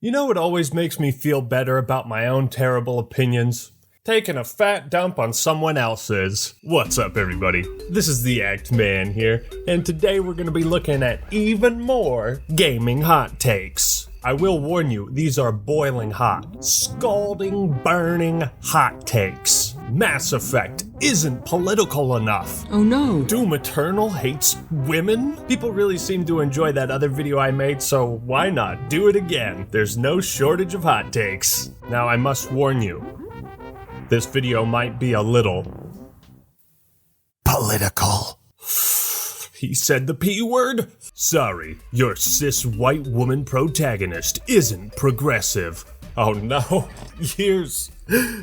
You know what always makes me feel better about my own terrible opinions? Taking a fat dump on someone else's. What's up, everybody? This is the Act Man here, and today we're going to be looking at even more gaming hot takes. I will warn you, these are boiling hot, scalding, burning hot takes. Mass Effect isn't political enough. Oh no. Doom Eternal hates women? People really seem to enjoy that other video I made, so why not do it again? There's no shortage of hot takes. Now I must warn you, this video might be a little political. He said the P word? Sorry, your cis white woman protagonist isn't progressive. Oh no, years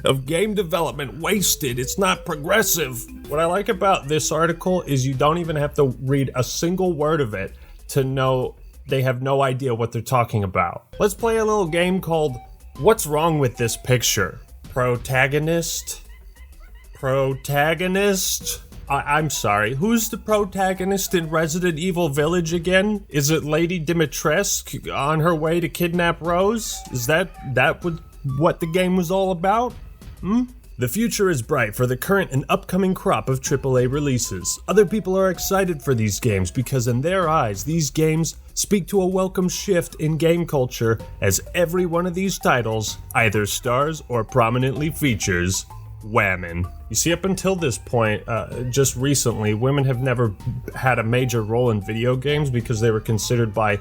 of game development wasted. It's not progressive. What I like about this article is you don't even have to read a single word of it to know they have no idea what they're talking about. Let's play a little game called What's Wrong with This Picture? Protagonist? I'm sorry, who's the protagonist in Resident Evil Village again? Is it Lady Dimitrescu on her way to kidnap Rose? Is that what the game was all about? The future is bright for the current and upcoming crop of AAA releases. Other people are excited for these games because in their eyes, these games speak to a welcome shift in game culture as every one of these titles either stars or prominently features women. You see, up until this point, just recently, women have never had a major role in video games because they were considered by,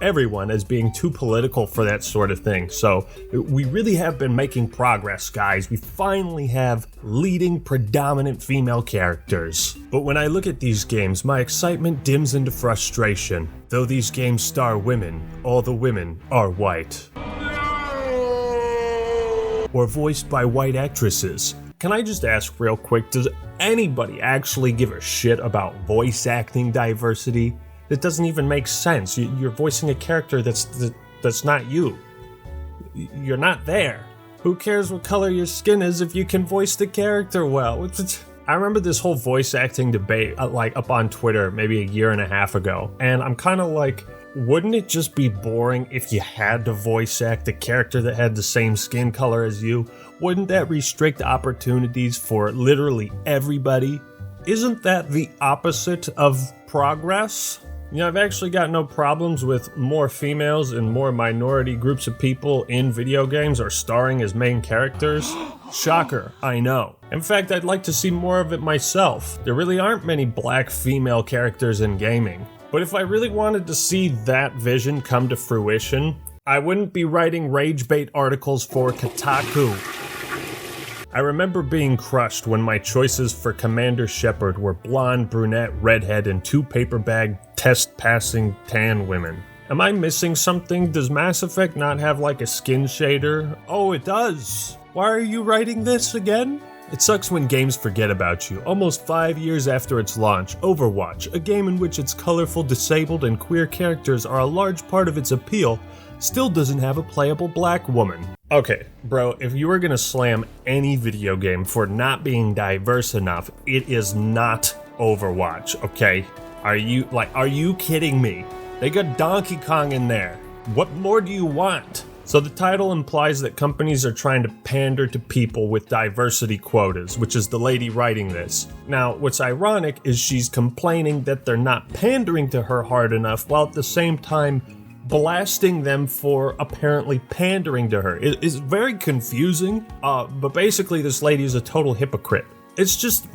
everyone as being too political for that sort of thing. So we really have been making progress, guys. We finally have leading predominant female characters. But when I look at these games, my excitement dims into frustration. Though these games star women, all the women are white. Or voiced by white actresses. Can I just ask real quick, does anybody actually give a shit about voice acting diversity? That doesn't even make sense. You're voicing a character that's not you. You're not there. Who cares what color your skin is if you can voice the character well? I remember this whole voice acting debate up on Twitter maybe a year and a half ago, and I'm kind of like, wouldn't it just be boring if you had to voice act a character that had the same skin color as you? Wouldn't that restrict opportunities for literally everybody? Isn't that the opposite of progress? I've actually got no problems with more females and more minority groups of people in video games or starring as main characters. Shocker, I know. In fact, I'd like to see more of it myself. There really aren't many black female characters in gaming. But if I really wanted to see that vision come to fruition, I wouldn't be writing rage bait articles for Kotaku. I remember being crushed when my choices for Commander Shepard were blonde, brunette, redhead, and 2 paper bag test-passing tan women. Am I missing something? Does Mass Effect not have like a skin shader? Oh, it does. Why are you writing this again? It sucks when games forget about you. Almost 5 years after its launch, Overwatch, a game in which its colorful, disabled, and queer characters are a large part of its appeal, still doesn't have a playable black woman. Okay, bro, if you were gonna slam any video game for not being diverse enough, it is not Overwatch, okay? Are you kidding me? They got Donkey Kong in there. What more do you want? So the title implies that companies are trying to pander to people with diversity quotas, which is the lady writing this. Now, what's ironic is she's complaining that they're not pandering to her hard enough, while at the same time blasting them for apparently pandering to her. It is very confusing, but basically this lady is a total hypocrite. It's just,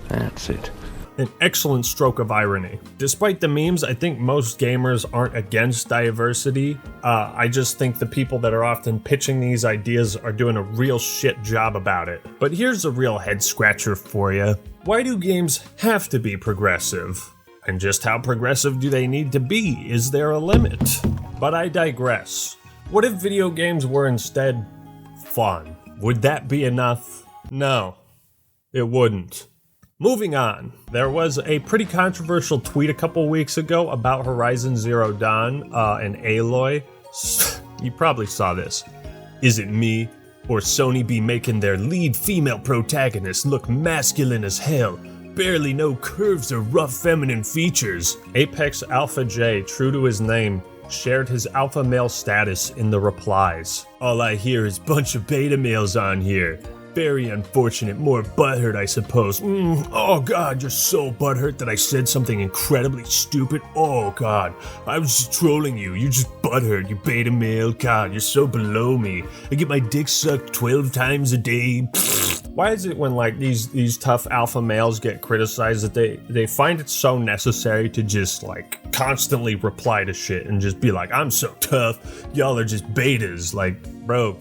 That's it. An excellent stroke of irony. Despite the memes, I think most gamers aren't against diversity. I just think the people that are often pitching these ideas are doing a real shit job about it. But here's a real head scratcher for you. Why do games have to be progressive? And just how progressive do they need to be? Is there a limit? But I digress. What if video games were instead fun? Would that be enough? No, it wouldn't. Moving on, there was a pretty controversial tweet a couple weeks ago about Horizon Zero Dawn and Aloy. You probably saw this. Is it me, or Sony be making their lead female protagonist look masculine as hell? Barely no curves or rough feminine features. Apex Alpha J, true to his name, shared his alpha male status in the replies. All I hear is bunch of beta males on here. Very unfortunate, more butthurt I suppose. Oh god, you're so butthurt that I said something incredibly stupid. Oh god, I was just trolling you. You're just butthurt, you beta male. God, you're so below me. I get my dick sucked 12 times a day. Why is it when like these tough alpha males get criticized that they find it so necessary to just like constantly reply to shit and just be like, I'm so tough, y'all are just betas. Like, bro,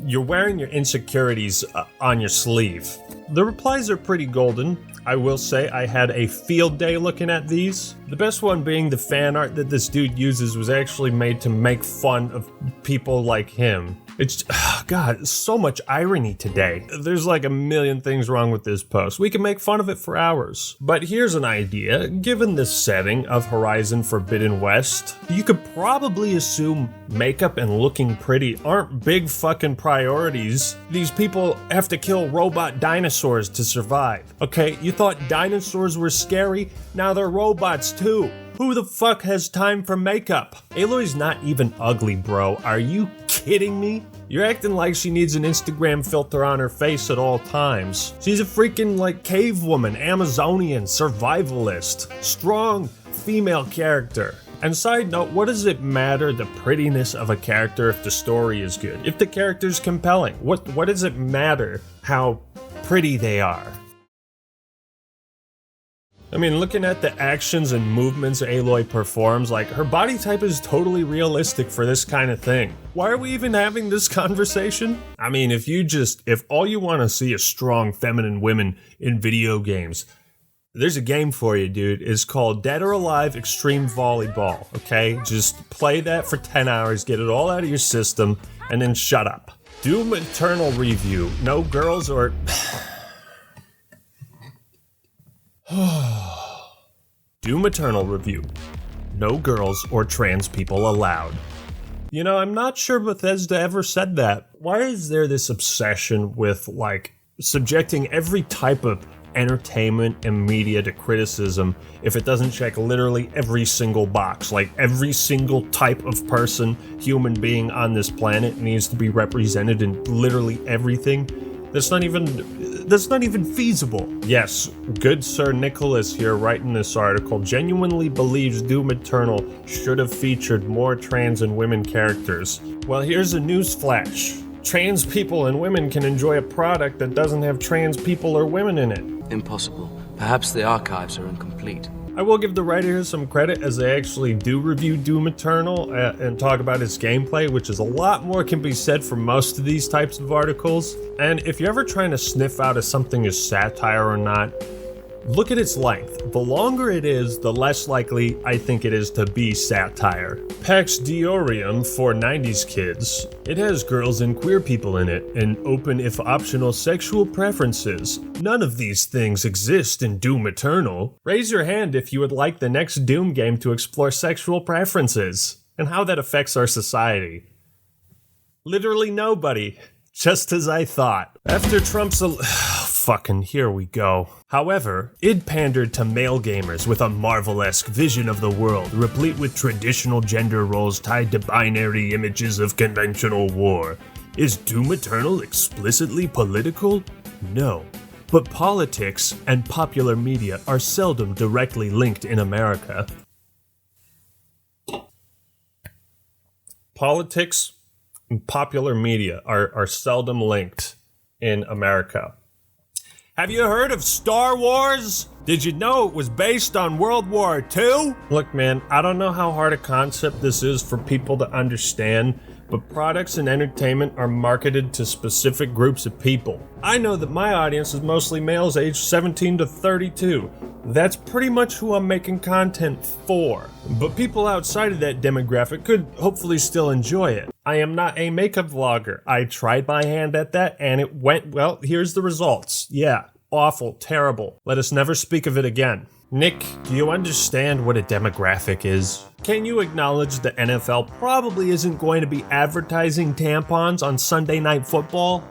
you're wearing your insecurities on your sleeve. The replies are pretty golden. I will say I had a field day looking at these. The best one being the fan art that this dude uses was actually made to make fun of people like him. It's, God, so much irony today. There's like a million things wrong with this post. We can make fun of it for hours. But here's an idea. Given the setting of Horizon Forbidden West, you could probably assume makeup and looking pretty aren't big fucking priorities. These people have to kill robot dinosaurs to survive. Okay, you thought dinosaurs were scary? Now they're robots too. Who the fuck has time for makeup? Aloy's not even ugly, bro. Are you kidding me? You're acting like she needs an Instagram filter on her face at all times. She's a freaking like cave woman, Amazonian, survivalist, strong female character. And side note, what does it matter the prettiness of a character if the story is good? If the character's compelling, what does it matter how pretty they are? I mean, looking at the actions and movements Aloy performs, like, her body type is totally realistic for this kind of thing. Why are we even having this conversation? I mean, if all you want to see is strong feminine women in video games, there's a game for you, dude. It's called Dead or Alive Extreme Volleyball, okay? Just play that for 10 hours, get it all out of your system, and then shut up. Doom Eternal review. No girls or... Doom Eternal review. No girls or trans people allowed. You know, I'm not sure Bethesda ever said that. Why is there this obsession with, like, subjecting every type of entertainment and media to criticism if it doesn't check literally every single box? Like, every single type of person, human being on this planet needs to be represented in literally everything? That's not even feasible. Yes, good Sir Nicholas here writing this article genuinely believes Doom Eternal should have featured more trans and women characters. Well, here's a news flash. Trans people and women can enjoy a product that doesn't have trans people or women in it. Impossible. Perhaps the archives are incomplete. I will give the writer here some credit as they actually do review Doom Eternal and talk about its gameplay, which is a lot more can be said for most of these types of articles. And if you're ever trying to sniff out if something is satire or not, look at its length. The longer it is, the less likely I think it is to be satire. Pax Deorium for 90s kids. It has girls and queer people in it, and open if optional sexual preferences. None of these things exist in Doom Eternal. Raise your hand if you would like the next Doom game to explore sexual preferences, and how that affects our society. Literally nobody. Just as I thought. After Trump's fucking here we go. However, it pandered to male gamers with a Marvel-esque vision of the world, replete with traditional gender roles tied to binary images of conventional war. Is Doom Eternal explicitly political? No. But politics and popular media are seldom directly linked in America. Politics and popular media are seldom linked in America. Have you heard of Star Wars? Did you know it was based on World War II? Look, man, I don't know how hard a concept this is for people to understand, but products and entertainment are marketed to specific groups of people. I know that my audience is mostly males aged 17 to 32. That's pretty much who I'm making content for. But people outside of that demographic could hopefully still enjoy it. I am not a makeup vlogger. I tried my hand at that and it went, well, here's the results. Yeah, awful, terrible. Let us never speak of it again. Nick, do you understand what a demographic is? Can you acknowledge the NFL probably isn't going to be advertising tampons on Sunday Night Football?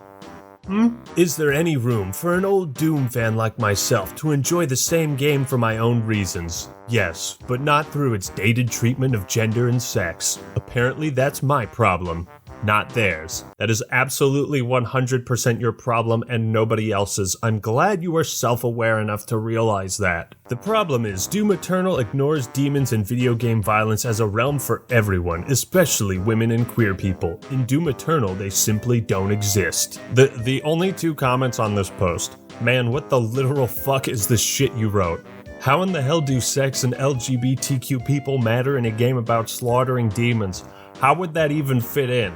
Is there any room for an old Doom fan like myself to enjoy the same game for my own reasons? Yes, but not through its dated treatment of gender and sex. Apparently that's my problem, not theirs. That is absolutely 100% your problem and nobody else's. I'm glad you are self-aware enough to realize that. The problem is, Doom Eternal ignores demons and video game violence as a realm for everyone, especially women and queer people. In Doom Eternal, they simply don't exist. The only two comments on this post: man, what the literal fuck is this shit you wrote? How in the hell do sex and LGBTQ people matter in a game about slaughtering demons? How would that even fit in?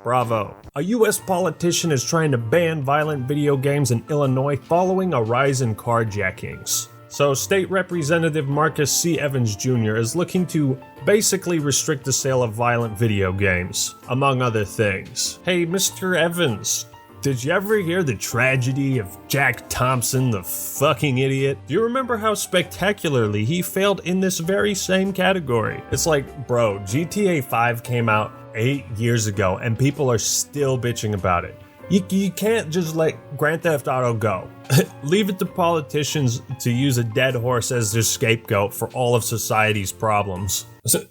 Bravo. A US politician is trying to ban violent video games in Illinois following a rise in carjackings. So State Representative Marcus C. Evans Jr. is looking to basically restrict the sale of violent video games, among other things. Hey, Mr. Evans, did you ever hear the tragedy of Jack Thompson, the fucking idiot? Do you remember how spectacularly he failed in this very same category? It's like, bro, GTA 5 came out 8 years ago and people are still bitching about it. You can't just let Grand Theft Auto go. Leave it to politicians to use a dead horse as their scapegoat for all of society's problems. So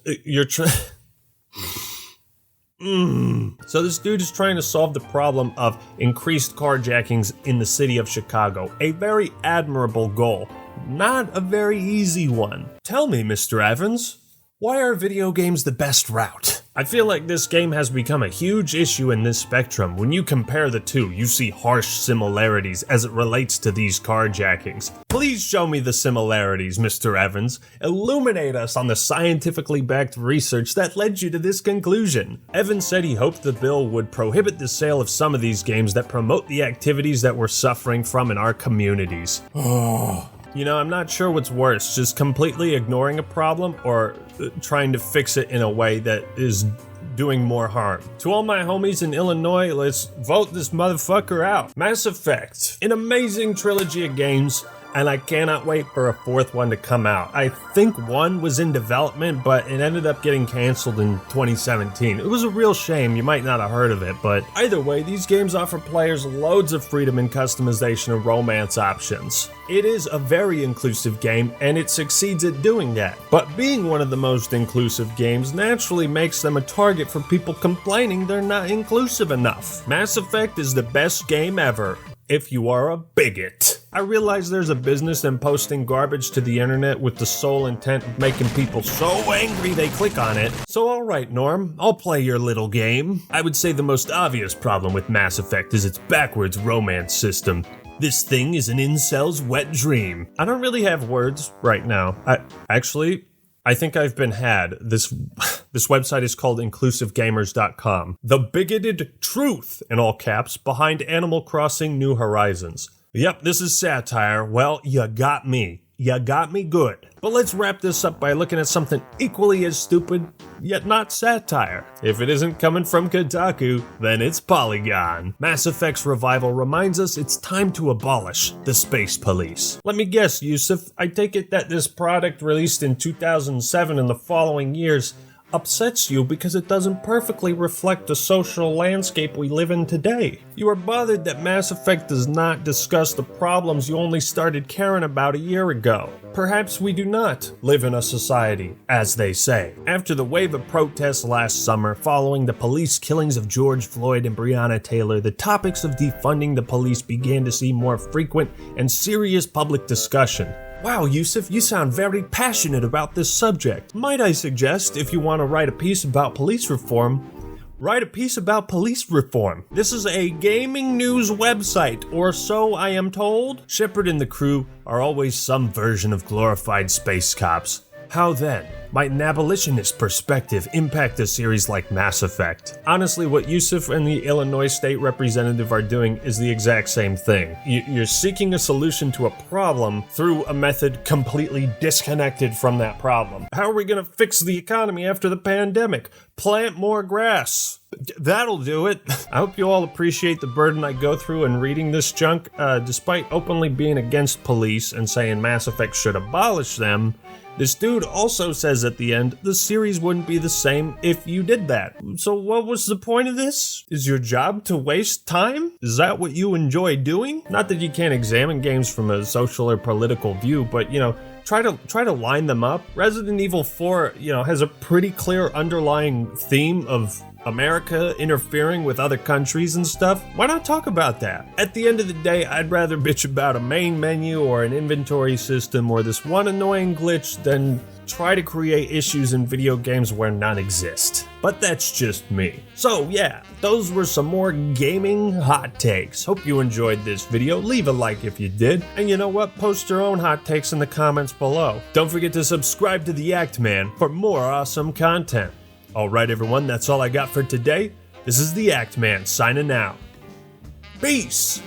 So this dude is trying to solve the problem of increased carjackings in the city of Chicago. A very admirable goal, not a very easy one. Tell me, Mr. Evans, why are video games the best route? I feel like this game has become a huge issue in this spectrum. When you compare the two, you see harsh similarities as it relates to these carjackings. Please show me the similarities, Mr. Evans. Illuminate us on the scientifically backed research that led you to this conclusion. Evans said he hoped the bill would prohibit the sale of some of these games that promote the activities that we're suffering from in our communities. You know, I'm not sure what's worse, just completely ignoring a problem or trying to fix it in a way that is doing more harm. To all my homies in Illinois, let's vote this motherfucker out. Mass Effect, an amazing trilogy of games, and I cannot wait for a fourth one to come out. I think one was in development, but it ended up getting canceled in 2017. It was a real shame, you might not have heard of it, but either way, these games offer players loads of freedom and customization of romance options. It is a very inclusive game, and it succeeds at doing that. But being one of the most inclusive games naturally makes them a target for people complaining they're not inclusive enough. Mass Effect is the best game ever, if you are a bigot. I realize there's a business in posting garbage to the internet with the sole intent of making people so angry they click on it. So alright, Norm, I'll play your little game. I would say the most obvious problem with Mass Effect is its backwards romance system. This thing is an incel's wet dream. I don't really have words right now. I think I've been had. This website is called InclusiveGamers.com. The bigoted truth, in all caps, behind Animal Crossing New Horizons. Yep, this is satire. Well, you got me. You got me good. But let's wrap this up by looking at something equally as stupid, yet not satire. If it isn't coming from Kotaku, then it's Polygon. Mass Effect's revival reminds us it's time to abolish the space police. Let me guess, Yusuf, I take it that this product released in 2007 and the following years upsets you because it doesn't perfectly reflect the social landscape we live in today. You are bothered that Mass Effect does not discuss the problems you only started caring about a year ago. Perhaps we do not live in a society, as they say. After the wave of protests last summer following the police killings of George Floyd and Breonna Taylor, the topics of defunding the police began to see more frequent and serious public discussion. Wow, Yusuf, you sound very passionate about this subject. Might I suggest, if you want to write a piece about police reform, write a piece about police reform. This is a gaming news website, or so I am told. Shepard and the crew are always some version of glorified space cops. How then might an abolitionist perspective impact a series like Mass Effect? Honestly, what Yusuf and the Illinois State Representative are doing is the exact same thing. You're seeking a solution to a problem through a method completely disconnected from that problem. How are we going to fix the economy after the pandemic? Plant more grass. That'll do it. I hope you all appreciate the burden I go through in reading this junk. Despite openly being against police and saying Mass Effect should abolish them, This dude also says at the end, the series wouldn't be the same if you did that. So what was the point of this? Is your job to waste time? Is that what you enjoy doing? Not that you can't examine games from a social or political view, but try to line them up. Resident Evil 4, has a pretty clear underlying theme of America interfering with other countries and stuff. Why not talk about that? At the end of the day, I'd rather bitch about a main menu or an inventory system or this one annoying glitch than try to create issues in video games where none exist. But that's just me. So yeah, those were some more gaming hot takes. Hope you enjoyed this video. Leave a like if you did. And you know what? Post your own hot takes in the comments below. Don't forget to subscribe to The Act Man for more awesome content. Alright everyone, that's all I got for today. This is The Act Man signing out. Peace!